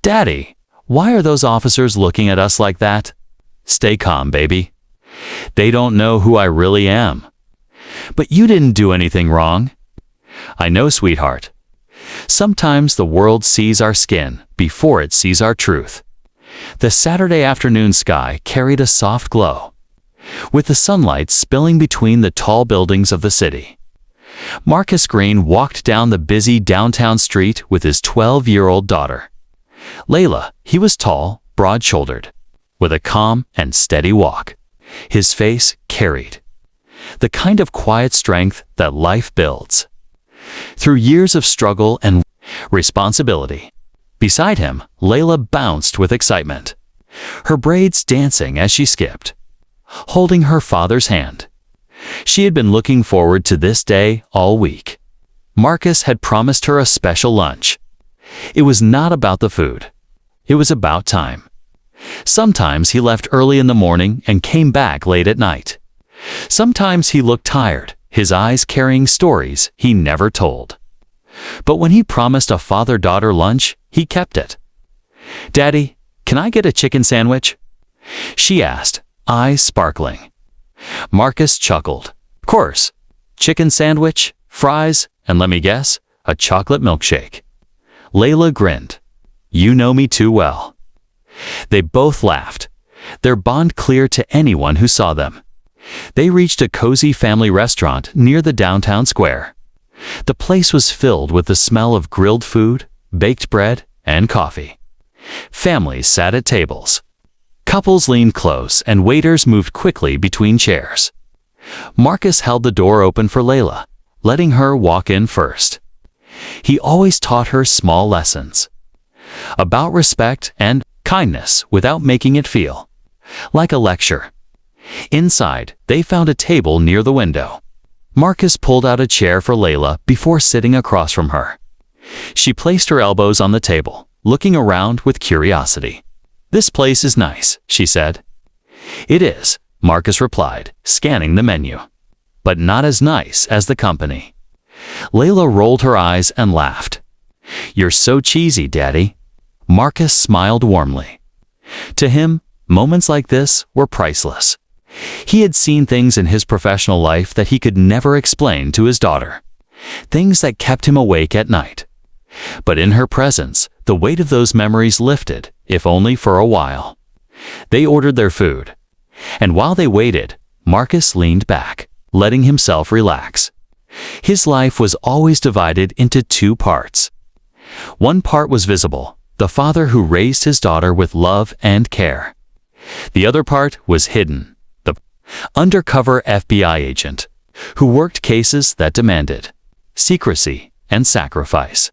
"Daddy, why are those officers looking at us like that?" "Stay calm, baby. They don't know who I really am." "But you didn't do anything wrong." "I know, sweetheart. Sometimes the world sees our skin before it sees our truth." The Saturday afternoon sky carried a soft glow, with the sunlight spilling between the tall buildings of the city. Marcus Green walked down the busy downtown street with his 12-year-old daughter. Layla, he was tall, broad-shouldered, with a calm and steady walk. His face carried the kind of quiet strength that life builds through years of struggle and responsibility. Beside him, Layla bounced with excitement, her braids dancing as she skipped, holding her father's hand. She had been looking forward to this day all week. Marcus had promised her a special lunch. It was not about the food. It was about time. Sometimes he left early in the morning and came back late at night. Sometimes he looked tired, his eyes carrying stories he never told. But when he promised a father-daughter lunch, he kept it. "Daddy, can I get a chicken sandwich?" she asked, eyes sparkling. Marcus chuckled. "Of course. Chicken sandwich, fries, and let me guess, a chocolate milkshake." Layla grinned. "You know me too well." They both laughed, their bond clear to anyone who saw them. They reached a cozy family restaurant near the downtown square. The place was filled with the smell of grilled food, baked bread, and coffee. Families sat at tables. Couples leaned close and waiters moved quickly between chairs. Marcus held the door open for Layla, letting her walk in first. He always taught her small lessons about respect and kindness without making it feel like a lecture. Inside, they found a table near the window. Marcus pulled out a chair for Layla before sitting across from her. She placed her elbows on the table, looking around with curiosity. "This place is nice," she said. "It is," Marcus replied, scanning the menu. "But not as nice as the company." Layla rolled her eyes and laughed. "You're so cheesy, Daddy." Marcus smiled warmly. To him, moments like this were priceless. He had seen things in his professional life that he could never explain to his daughter, things that kept him awake at night. But in her presence, the weight of those memories lifted, if only for a while. They ordered their food, and while they waited, Marcus leaned back, letting himself relax. His life was always divided into two parts. One part was visible, the father who raised his daughter with love and care. The other part was hidden, the undercover FBI agent who worked cases that demanded secrecy and sacrifice.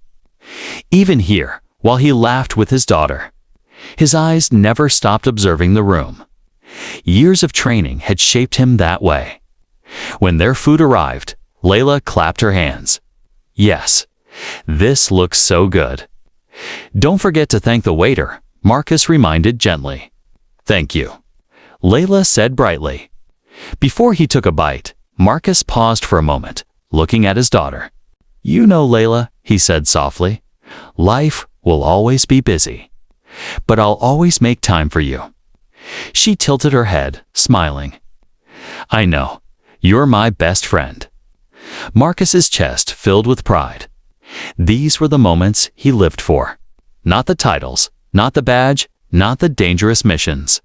Even here, while he laughed with his daughter, his eyes never stopped observing the room. Years of training had shaped him that way. When their food arrived, Layla clapped her hands. "Yes, this looks so good." "Don't forget to thank the waiter," Marcus reminded gently. "Thank you," Layla said brightly. Before he took a bite, Marcus paused for a moment, looking at his daughter. "You know, Layla," he said softly, "life will always be busy, but I'll always make time for you." She tilted her head, smiling. "I know. You're my best friend." Marcus's chest filled with pride. These were the moments he lived for. Not the titles, not the badge, not the dangerous missions.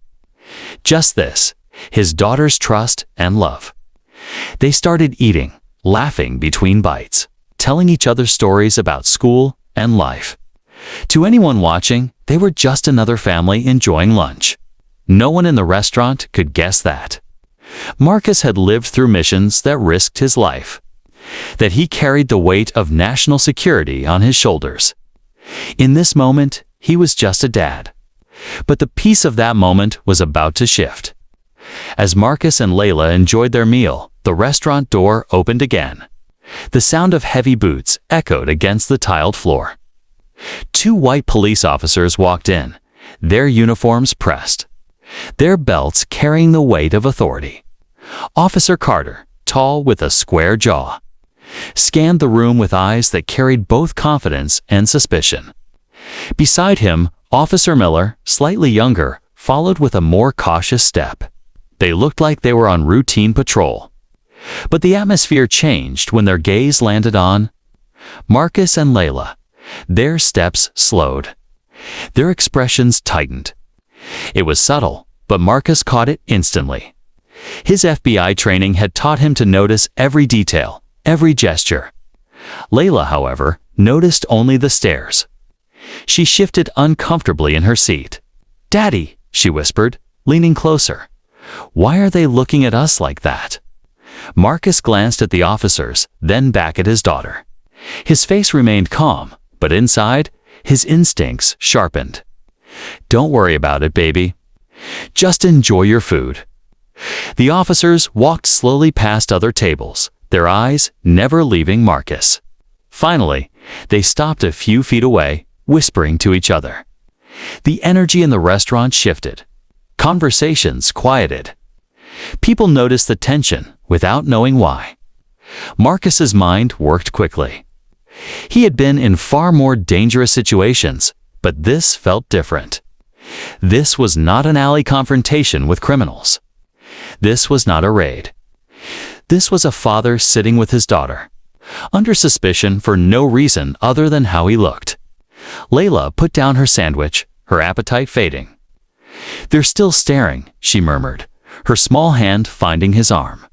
Just this, his daughter's trust and love. They started eating, laughing between bites, telling each other stories about school and life. To anyone watching, they were just another family enjoying lunch. No one in the restaurant could guess that Marcus had lived through missions that risked his life, that he carried the weight of national security on his shoulders. In this moment, he was just a dad. But the peace of that moment was about to shift. As Marcus and Layla enjoyed their meal, the restaurant door opened again. The sound of heavy boots echoed against the tiled floor. Two white police officers walked in, their uniforms pressed, their belts carrying the weight of authority. Officer Carter, tall with a square jaw, scanned the room with eyes that carried both confidence and suspicion. Beside him, Officer Miller, slightly younger, followed with a more cautious step. They looked like they were on routine patrol. But the atmosphere changed when their gaze landed on Marcus and Layla. Their steps slowed. Their expressions tightened. It was subtle, but Marcus caught it instantly. His FBI training had taught him to notice every detail, every gesture. Layla, however, noticed only the stares. She shifted uncomfortably in her seat. "Daddy," she whispered, leaning closer. "Why are they looking at us like that?" Marcus glanced at the officers, then back at his daughter. His face remained calm, but inside, his instincts sharpened. "Don't worry about it, baby. Just enjoy your food." The officers walked slowly past other tables, their eyes never leaving Marcus. Finally, they stopped a few feet away, whispering to each other. The energy in the restaurant shifted. Conversations quieted. People noticed the tension without knowing why. Marcus's mind worked quickly. He had been in far more dangerous situations, but this felt different. This was not an alley confrontation with criminals. This was not a raid. This was a father sitting with his daughter, under suspicion for no reason other than how he looked. Layla put down her sandwich, her appetite fading. "They're still staring," she murmured, her small hand finding his arm.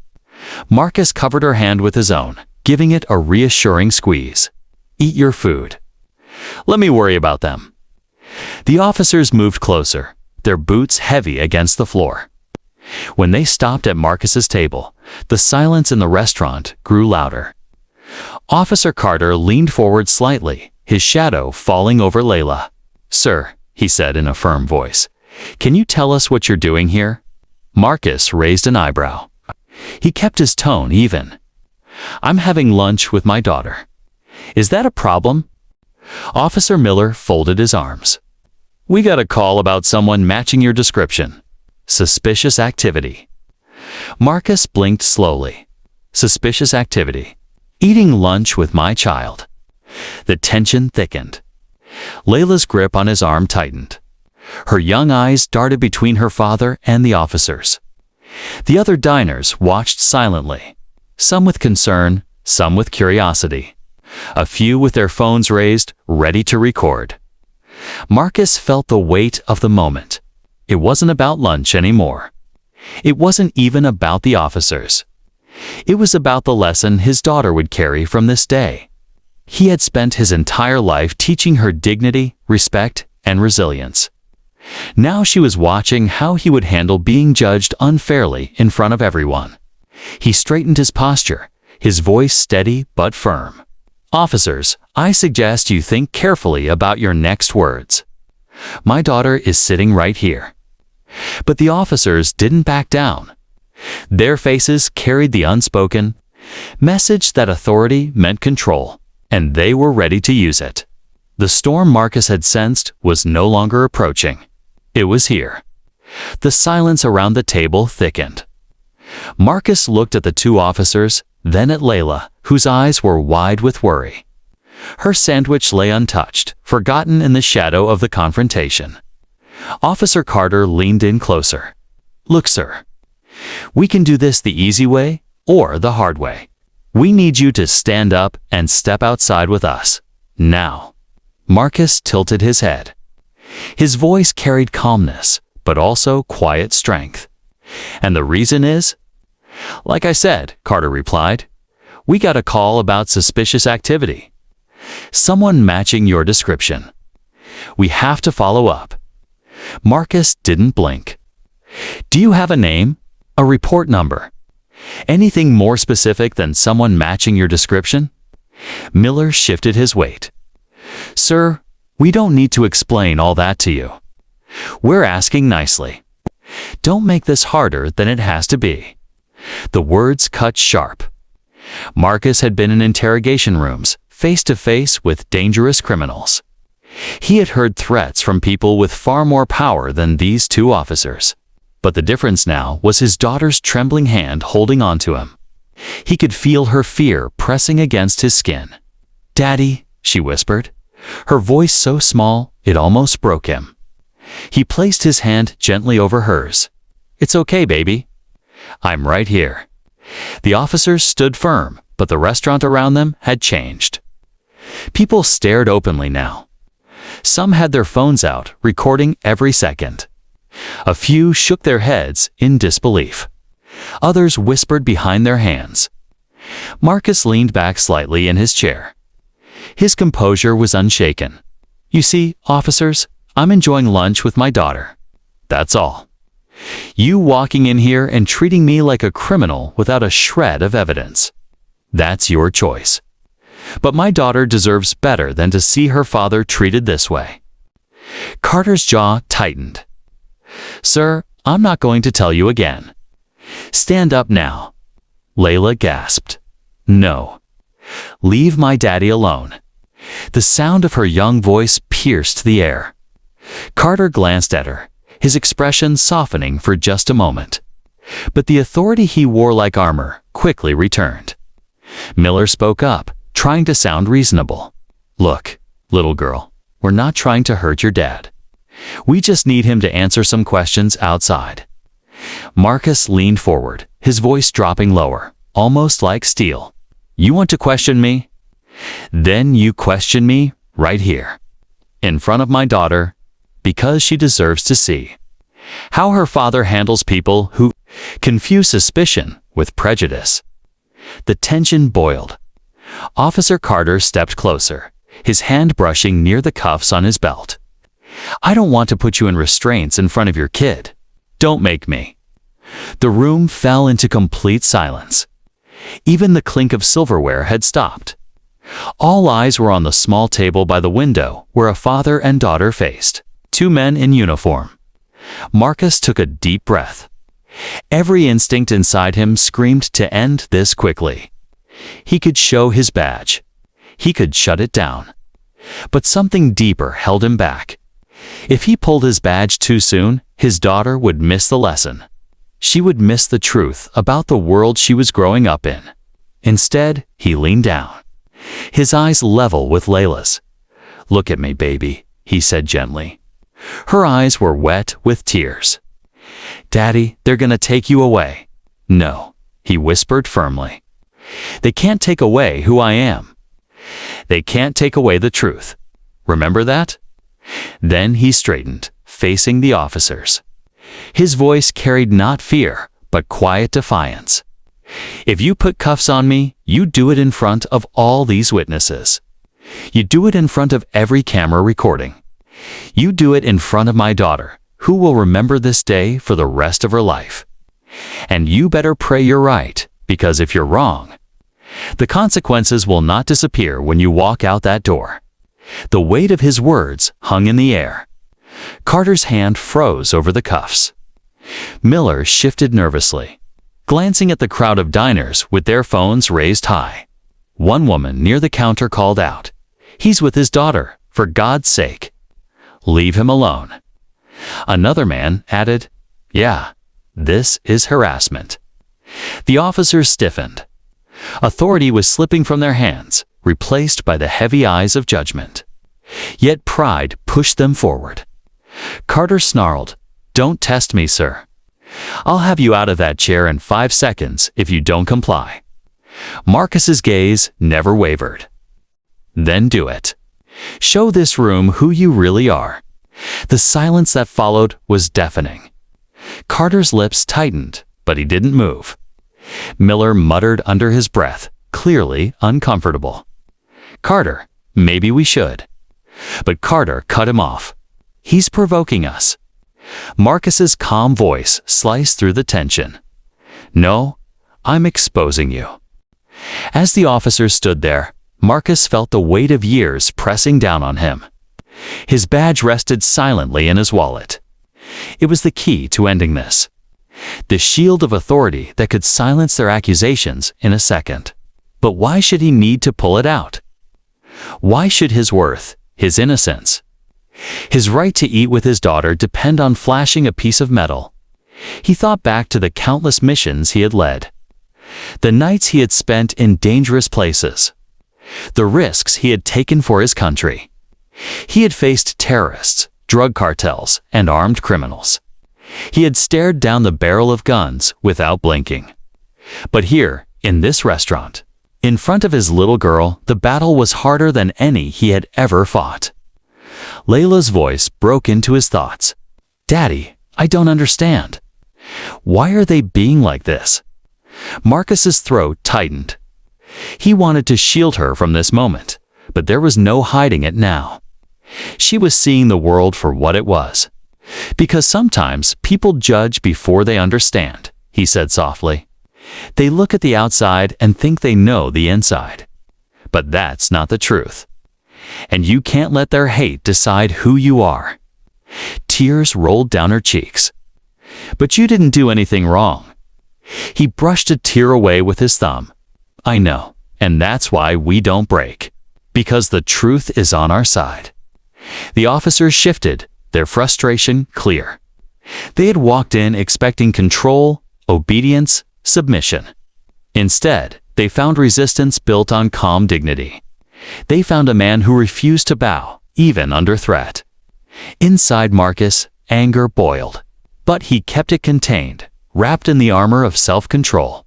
Marcus covered her hand with his own, giving it a reassuring squeeze. "Eat your food. Let me worry about them." The officers moved closer, their boots heavy against the floor. When they stopped at Marcus's table, the silence in the restaurant grew louder. Officer Carter leaned forward slightly, his shadow falling over Layla. "Sir," he said in a firm voice, "can you tell us what you're doing here?" Marcus raised an eyebrow. He kept his tone even. "I'm having lunch with my daughter. Is that a problem?" Officer Miller folded his arms. "We got a call about someone matching your description. Suspicious activity." Marcus blinked slowly. Suspicious activity. Eating lunch with my child. The tension thickened. Layla's grip on his arm tightened. Her young eyes darted between her father and the officers. The other diners watched silently, some with concern, some with curiosity. A few with their phones raised, ready to record. Marcus felt the weight of the moment. It wasn't about lunch anymore. It wasn't even about the officers. It was about the lesson his daughter would carry from this day. He had spent his entire life teaching her dignity, respect, and resilience. Now she was watching how he would handle being judged unfairly in front of everyone. He straightened his posture, his voice steady but firm. "Officers, I suggest you think carefully about your next words. My daughter is sitting right here." But the officers didn't back down. Their faces carried the unspoken message that authority meant control, and they were ready to use it. The storm Marcus had sensed was no longer approaching. It was here. The silence around the table thickened. Marcus looked at the two officers, then at Layla, whose eyes were wide with worry. Her sandwich lay untouched, forgotten in the shadow of the confrontation. Officer Carter leaned in closer. "Look, sir. We can do this the easy way or the hard way. We need you to stand up and step outside with us. Now." Marcus tilted his head. His voice carried calmness, but also quiet strength. "And the reason is?" "Like I said," Carter replied, "we got a call about suspicious activity. Someone matching your description. We have to follow up." Marcus didn't blink. "Do you have a name? A report number? Anything more specific than someone matching your description?" Miller shifted his weight. "Sir, we don't need to explain all that to you. We're asking nicely. Don't make this harder than it has to be." The words cut sharp. Marcus had been in interrogation rooms, face to face with dangerous criminals. He had heard threats from people with far more power than these two officers. But the difference now was his daughter's trembling hand holding on to him. He could feel her fear pressing against his skin. "Daddy," she whispered, her voice so small it almost broke him. He placed his hand gently over hers. "It's okay, baby. I'm right here." The officers stood firm, but the restaurant around them had changed. People stared openly now. Some had their phones out, recording every second. A few shook their heads in disbelief. Others whispered behind their hands. Marcus leaned back slightly in his chair. His composure was unshaken. "You see, officers, I'm enjoying lunch with my daughter. That's all. You walking in here and treating me like a criminal without a shred of evidence. That's your choice. But my daughter deserves better than to see her father treated this way." Carter's jaw tightened. "Sir, I'm not going to tell you again. Stand up now." Layla gasped. "No. Leave my daddy alone." The sound of her young voice pierced the air. Carter glanced at her, his expression softening for just a moment. But the authority he wore like armor quickly returned. Miller spoke up, trying to sound reasonable. "Look, little girl, we're not trying to hurt your dad. We just need him to answer some questions outside." Marcus leaned forward, his voice dropping lower, almost like steel. "You want to question me? Then you question me right here, in front of my daughter, because she deserves to see how her father handles people who confuse suspicion with prejudice." The tension boiled. Officer Carter stepped closer, his hand brushing near the cuffs on his belt. "I don't want to put you in restraints in front of your kid. Don't make me." The room fell into complete silence. Even the clink of silverware had stopped. All eyes were on the small table by the window where a father and daughter faced, two men in uniform. Marcus took a deep breath. Every instinct inside him screamed to end this quickly. He could show his badge. He could shut it down. But something deeper held him back. If he pulled his badge too soon, his daughter would miss the lesson. She would miss the truth about the world she was growing up in. Instead, he leaned down, his eyes level with Layla's. "Look at me, baby," he said gently. Her eyes were wet with tears. "Daddy, they're gonna take you away." "No," he whispered firmly. "They can't take away who I am. They can't take away the truth. Remember that?" Then he straightened, facing the officers. His voice carried not fear, but quiet defiance. "If you put cuffs on me, you do it in front of all these witnesses. You do it in front of every camera recording. You do it in front of my daughter, who will remember this day for the rest of her life. And you better pray you're right, because if you're wrong, the consequences will not disappear when you walk out that door." The weight of his words hung in the air. Carter's hand froze over the cuffs. Miller shifted nervously, glancing at the crowd of diners with their phones raised high. One woman near the counter called out, "He's with his daughter, for God's sake. Leave him alone." Another man added, "Yeah, this is harassment." The officers stiffened. Authority was slipping from their hands, replaced by the heavy eyes of judgment. Yet pride pushed them forward. Carter snarled, "Don't test me, sir. I'll have you out of that chair in 5 seconds if you don't comply." Marcus's gaze never wavered. "Then do it. Show this room who you really are." The silence that followed was deafening. Carter's lips tightened, but he didn't move. Miller muttered under his breath, clearly uncomfortable. "Carter, maybe we should." But Carter cut him off. "He's provoking us." Marcus's calm voice sliced through the tension. "No, I'm exposing you." As the officers stood there, Marcus felt the weight of years pressing down on him. His badge rested silently in his wallet. It was the key to ending this. The shield of authority that could silence their accusations in a second. But why should he need to pull it out? Why should his worth, his innocence, his right to eat with his daughter depend on flashing a piece of metal? He thought back to the countless missions he had led, the nights he had spent in dangerous places, the risks he had taken for his country. He had faced terrorists, drug cartels, and armed criminals. He had stared down the barrel of guns without blinking. But here, in this restaurant, in front of his little girl, the battle was harder than any he had ever fought. Layla's voice broke into his thoughts. "Daddy, I don't understand. Why are they being like this?" Marcus's throat tightened. He wanted to shield her from this moment, but there was no hiding it now. She was seeing the world for what it was. "Because sometimes people judge before they understand," he said softly. "They look at the outside and think they know the inside. But that's not the truth. And you can't let their hate decide who you are." Tears rolled down her cheeks. "But you didn't do anything wrong." He brushed a tear away with his thumb. "I know, and that's why we don't break. Because the truth is on our side." The officers shifted, their frustration clear. They had walked in expecting control, obedience, submission. Instead, they found resistance built on calm dignity. They found a man who refused to bow, even under threat. Inside Marcus, anger boiled. But he kept it contained, wrapped in the armor of self-control.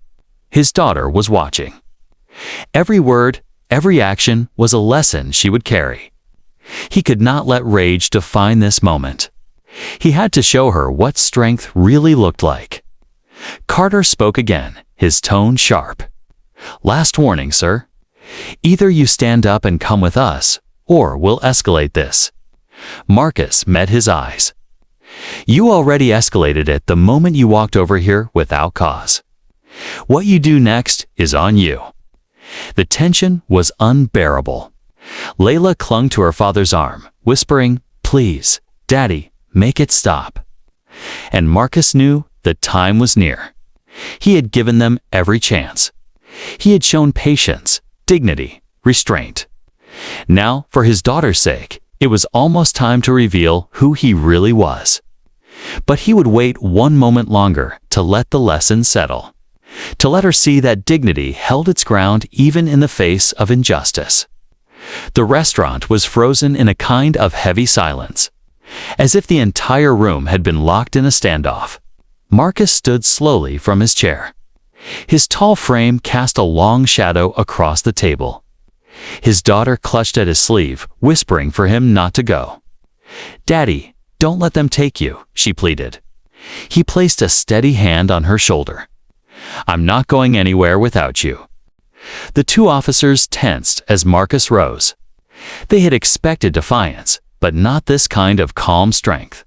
His daughter was watching. Every word, every action was a lesson she would carry. He could not let rage define this moment. He had to show her what strength really looked like. Carter spoke again, his tone sharp. "Last warning, sir. Either you stand up and come with us, or we'll escalate this." Marcus met his eyes. "You already escalated it the moment you walked over here without cause. What you do next is on you." The tension was unbearable. Layla clung to her father's arm, whispering, "Please, Daddy, make it stop." And Marcus knew the time was near. He had given them every chance. He had shown patience, dignity, restraint. Now, for his daughter's sake, it was almost time to reveal who he really was. But he would wait one moment longer to let the lesson settle, to let her see that dignity held its ground even in the face of injustice. The restaurant was frozen in a kind of heavy silence, as if the entire room had been locked in a standoff. Marcus stood slowly from his chair. His tall frame cast a long shadow across the table. His daughter clutched at his sleeve, whispering for him not to go. "Daddy, don't let them take you," she pleaded. He placed a steady hand on her shoulder. "I'm not going anywhere without you." The two officers tensed as Marcus rose. They had expected defiance, but not this kind of calm strength.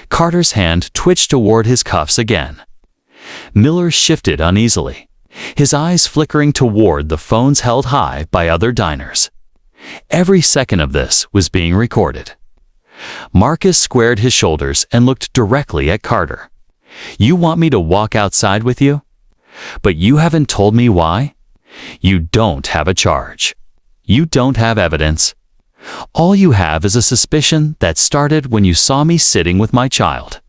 Carter's hand twitched toward his cuffs again. Miller shifted uneasily, his eyes flickering toward the phones held high by other diners. Every second of this was being recorded. Marcus squared his shoulders and looked directly at Carter. "You want me to walk outside with you? But you haven't told me why? You don't have a charge. You don't have evidence. All you have is a suspicion that started when you saw me sitting with my child."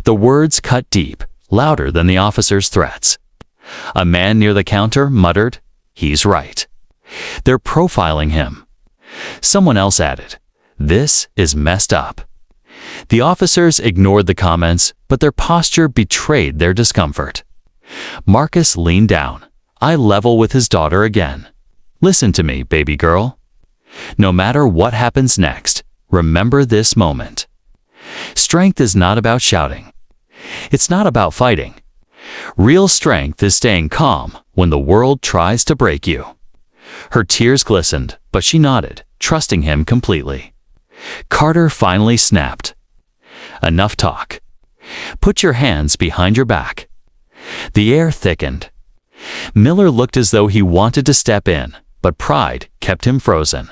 The words cut deep, louder than the officer's threats. A man near the counter muttered, "He's right. They're profiling him." Someone else added, "This is messed up." The officers ignored the comments, but their posture betrayed their discomfort. Marcus leaned down, eye level with his daughter again. "Listen to me, baby girl. No matter what happens next, remember this moment. Strength is not about shouting. It's not about fighting. Real strength is staying calm when the world tries to break you." Her tears glistened, but she nodded, trusting him completely. Carter finally snapped. "Enough talk. Put your hands behind your back." The air thickened. Miller looked as though he wanted to step in, but pride kept him frozen.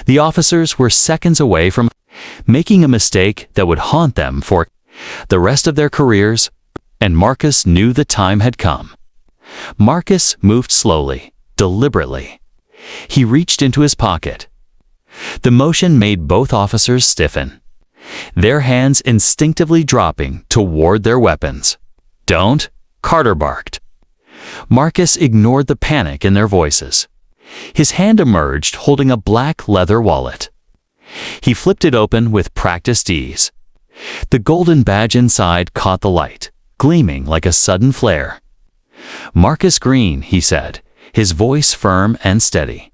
The officers were seconds away from making a mistake that would haunt them for the rest of their careers, and Marcus knew the time had come. Marcus moved slowly, deliberately. He reached into his pocket. The motion made both officers stiffen, their hands instinctively dropping toward their weapons. "Don't," Carter barked. Marcus ignored the panic in their voices. His hand emerged holding a black leather wallet. He flipped it open with practiced ease. The golden badge inside caught the light, gleaming like a sudden flare. "Marcus Green," he said, his voice firm and steady.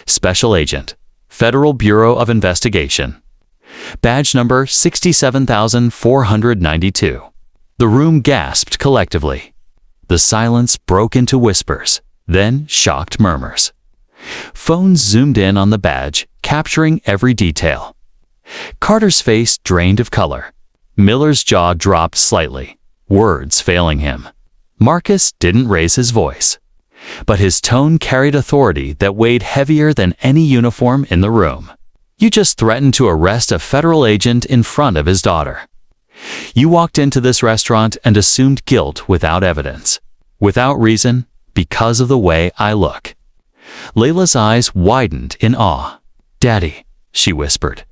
"Special Agent, Federal Bureau of Investigation. Badge number 67,492. The room gasped collectively. The silence broke into whispers, then shocked murmurs. Phones zoomed in on the badge, capturing every detail. Carter's face drained of color. Miller's jaw dropped slightly, words failing him. Marcus didn't raise his voice, but his tone carried authority that weighed heavier than any uniform in the room. "You just threatened to arrest a federal agent in front of his daughter. You walked into this restaurant and assumed guilt without evidence, without reason, because of the way I look." Layla's eyes widened in awe. "Daddy," she whispered.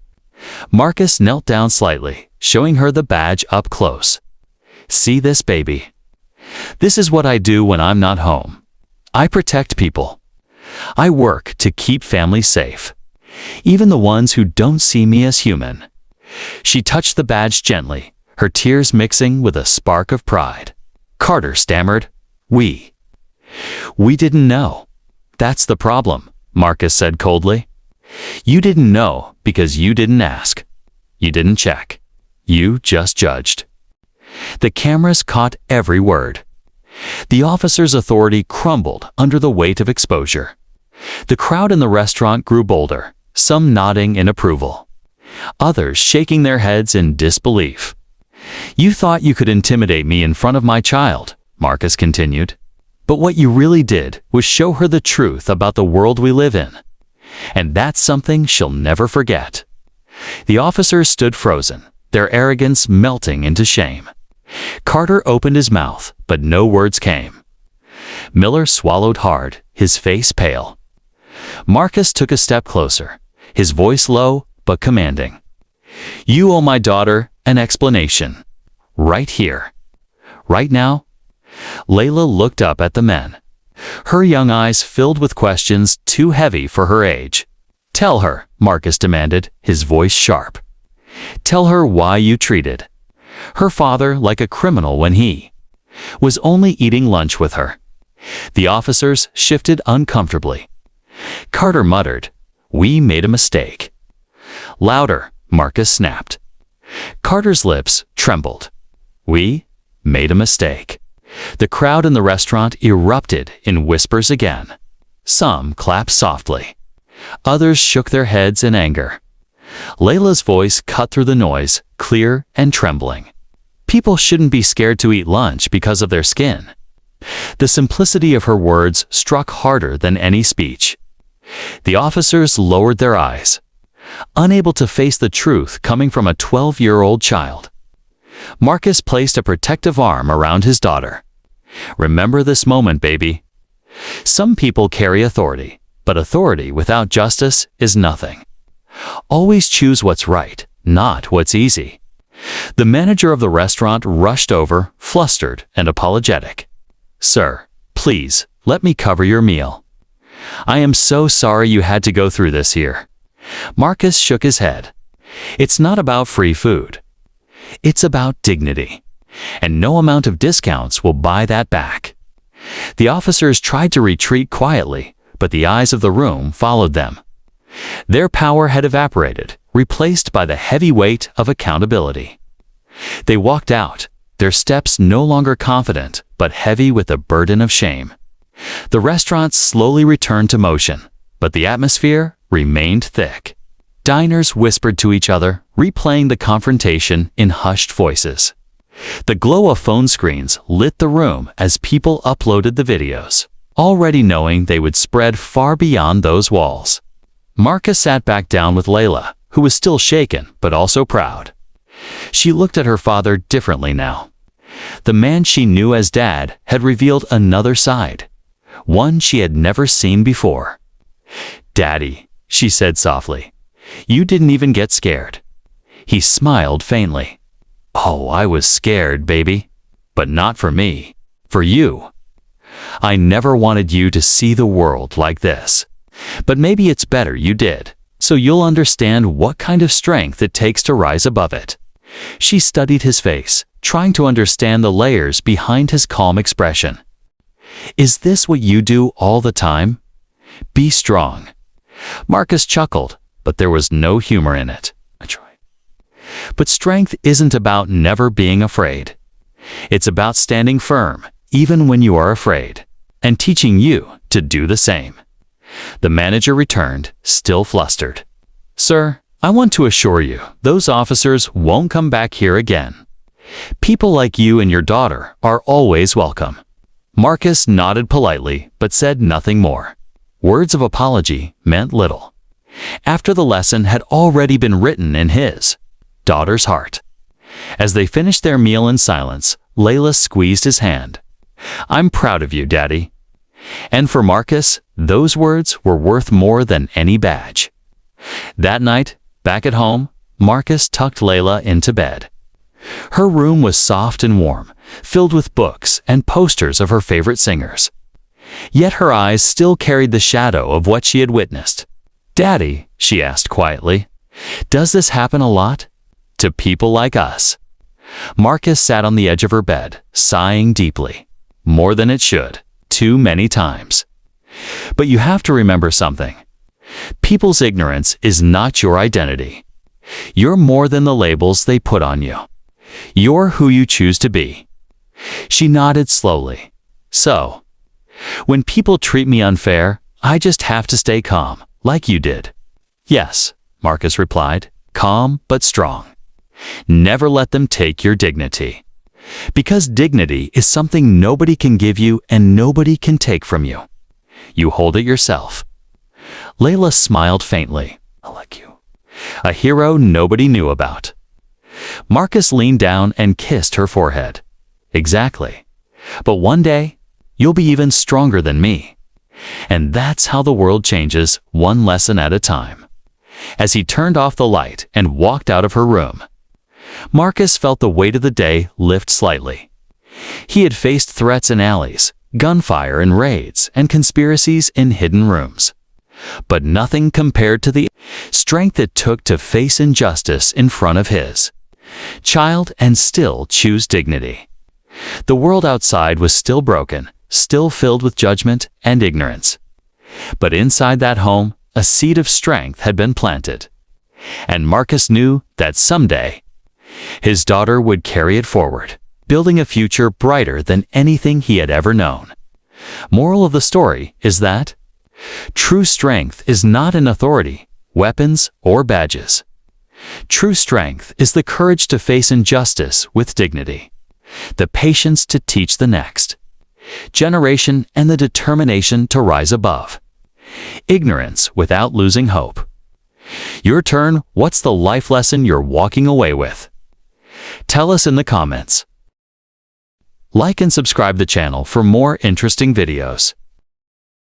Marcus knelt down slightly, showing her the badge up close. "See this, baby? This is what I do when I'm not home. I protect people. I work to keep families safe, even the ones who don't see me as human." She touched the badge gently, her tears mixing with a spark of pride. Carter stammered, We didn't know." "That's the problem," Marcus said coldly. "You didn't know because you didn't ask. You didn't check. You just judged." The cameras caught every word. The officer's authority crumbled under the weight of exposure. The crowd in the restaurant grew bolder, some nodding in approval, others shaking their heads in disbelief. "You thought you could intimidate me in front of my child," Marcus continued. "But what you really did was show her the truth about the world we live in. And that's something she'll never forget." The officers stood frozen, their arrogance melting into shame. Carter opened his mouth, but no words came. Miller swallowed hard, his face pale. Marcus took a step closer, his voice low but commanding. "You owe my daughter an explanation. Right here. Right now." Layla looked up at the men, her young eyes filled with questions too heavy for her age. "Tell her," Marcus demanded, his voice sharp. "Tell her why you treated her father like a criminal when he was only eating lunch with her." The officers shifted uncomfortably. Carter muttered, "We made a mistake." "Louder," Marcus snapped. Carter's lips trembled. "We made a mistake." The crowd in the restaurant erupted in whispers again. Some clapped softly. Others shook their heads in anger. Layla's voice cut through the noise, clear and trembling. "People shouldn't be scared to eat lunch because of their skin." The simplicity of her words struck harder than any speech. The officers lowered their eyes, unable to face the truth coming from a 12-year-old child. Marcus placed a protective arm around his daughter. "Remember this moment, baby. Some people carry authority, but authority without justice is nothing. Always choose what's right, not what's easy." The manager of the restaurant rushed over, flustered and apologetic. "Sir, please, let me cover your meal. I am so sorry you had to go through this here." Marcus shook his head. "It's not about free food. It's about dignity, and no amount of discounts will buy that back." The officers tried to retreat quietly, but the eyes of the room followed them. Their power had evaporated, replaced by the heavy weight of accountability. They walked out, their steps no longer confident, but heavy with the burden of shame. The restaurant slowly returned to motion, but the atmosphere remained thick. Diners whispered to each other, replaying the confrontation in hushed voices. The glow of phone screens lit the room as people uploaded the videos, already knowing they would spread far beyond those walls. Marcus sat back down with Layla, who was still shaken but also proud. She looked at her father differently now. The man she knew as Dad had revealed another side, one she had never seen before. "Daddy," she said softly, "you didn't even get scared." He smiled faintly. "Oh, I was scared, baby. But not for me. For you. I never wanted you to see the world like this. But maybe it's better you did, so you'll understand what kind of strength it takes to rise above it. She studied his face, trying to understand the layers behind his calm expression. Is this what you do all the time? Be strong. Marcus chuckled, but there was no humor in it. I tried. But strength isn't about never being afraid. It's about standing firm, even when you are afraid, and teaching you to do the same. The manager returned, still flustered. Sir, I want to assure you, those officers won't come back here again. People like you and your daughter are always welcome. Marcus nodded politely, but said nothing more. Words of apology meant little. After the lesson had already been written in his daughter's heart. As they finished their meal in silence, Layla squeezed his hand. I'm proud of you, Daddy. And for Marcus, those words were worth more than any badge. That night, back at home, Marcus tucked Layla into bed. Her room was soft and warm, filled with books and posters of her favorite singers. Yet her eyes still carried the shadow of what she had witnessed. Daddy, she asked quietly, does this happen a lot? To people like us? Marcus sat on the edge of her bed, sighing deeply. More than it should, too many times. But you have to remember something. People's ignorance is not your identity. You're more than the labels they put on you. You're who you choose to be. She nodded slowly. So, when people treat me unfair, I just have to stay calm, like you did. Yes, Marcus replied, calm but strong. Never let them take your dignity. Because dignity is something nobody can give you and nobody can take from you. You hold it yourself. Layla smiled faintly. I like you. A hero nobody knew about. Marcus leaned down and kissed her forehead. Exactly. But one day, you'll be even stronger than me. And that's how the world changes, one lesson at a time. As he turned off the light and walked out of her room, Marcus felt the weight of the day lift slightly. He had faced threats in alleys, gunfire in raids, and conspiracies in hidden rooms. But nothing compared to the strength it took to face injustice in front of his child and still choose dignity. The world outside was still broken, still filled with judgment and ignorance. But inside that home, a seed of strength had been planted. And Marcus knew that someday, his daughter would carry it forward, building a future brighter than anything he had ever known. Moral of the story is that true strength is not in authority, weapons, or badges. True strength is the courage to face injustice with dignity, the patience to teach the next generation, and the determination to rise above ignorance without losing hope. Your turn. What's the life lesson you're walking away with? Tell us in the comments. Like and subscribe the channel for more interesting videos.